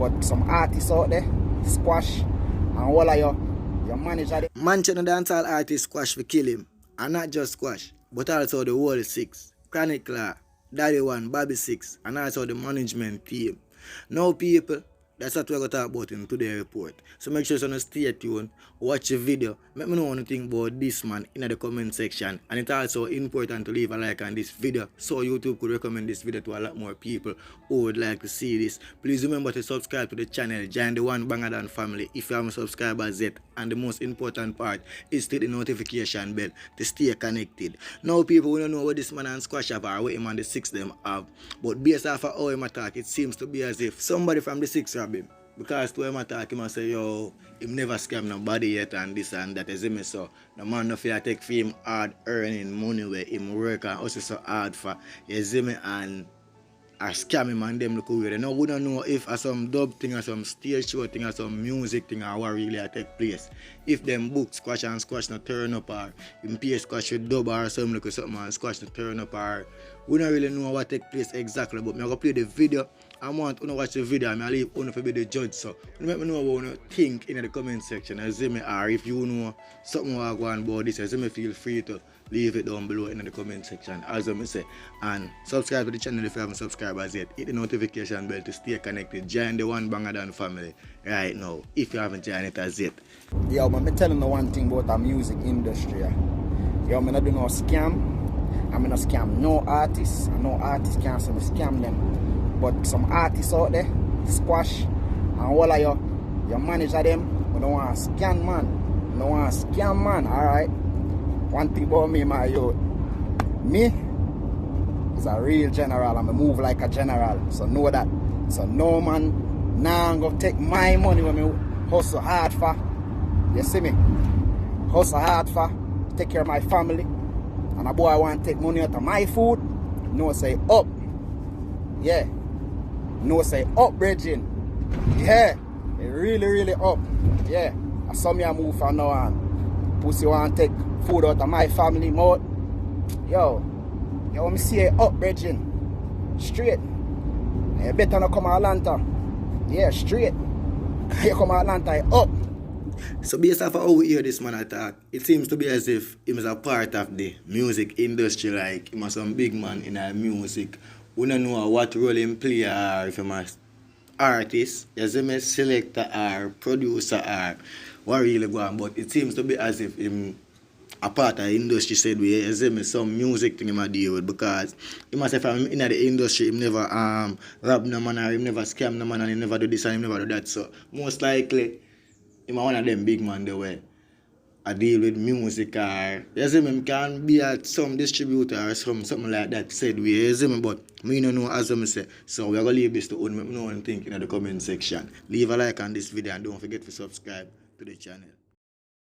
But some artists out there, Squash, and all of your manager. Manchester dancehall artist Squash for kill him. And not just Squash, but also the whole six. Chronicler, Daddy One, Bobby Six, and also the management team. Now people, that's what we're going to talk about in today's report. So make sure you stay tuned, watch the video, let me know what you think about this man in the comment section. And it's also important to leave a like on this video so YouTube could recommend this video to a lot more people who would like to see this. Please remember to subscribe to the channel, join the One Banger Dan family if you haven't subscribed as yet. And the most important part is to hit the notification bell to stay connected. Now people, we don't know what this man and Squash have or what him and the six them have. But based off of how him attack, it seems to be as if somebody from the six rob him. Because to him attack, him and say, yo, him never scam nobody yet and this and that. As him so, the man no feel take for him hard earning money where him work and also so hard for. You see me and I scam him and them look weird. Now we don't know if some dub thing or some stage show thing or some music thing or what really take place. If them book Squash and Squash not turn up or him pay Squash with dub or something like something and Squash not turn up or we don't really know what take place exactly. But I'm going to play the video. I want you to watch the video and I leave you to be the judge. So let me know what you think in the comment section. As me, or if you know something about this, as me, feel free to leave it down below in the comment section. As I say, and subscribe to the channel if you haven't subscribed as yet. Hit the notification bell to stay connected. Join the One Banger Dan family right now if you haven't joined it as yet. Yo, I'm telling you one thing about the music industry. Yo, I'm not doing no scam. I'm not scam no artists. And no artists can't say me scam them. But some artists out there, Squash, and all of your manager them, we don't want to scam man. We don't want to scam man, alright? One thing about me, my yo, me is a real general and I move like a general. So know that. So no man, now I'm going to take my money when I hustle hard for. You see me? Hustle hard for, take care of my family. And a boy want to take money out of my food, no say up. Yeah. No say up, Bridging. Yeah. It really up. Yeah. I saw me a move from now on. Pussy want to take food out of my family mouth. Yo, me see it up, Bridging. Straight. You better not come to Atlanta. Yeah, straight. You come to Atlanta, up. So based off of how we hear this man attack, it seems to be as if he was a part of the music industry, like he was some big man in our music. We don't know what role he play or if he was artist, as a selector or producer or what really go on, but it seems to be as if him a part of the industry said we as him some music thing him deal with because he must have from in the industry him never rob no man or him never scam no man and he never do this and he never do that. So most likely him one of them big man the way I deal with music or yes him can be at some distributor or something like that said we yes him but me no know as I say. So we're gonna leave this to own me know and think in the comment section. Leave a like on this video and don't forget to subscribe to the channel.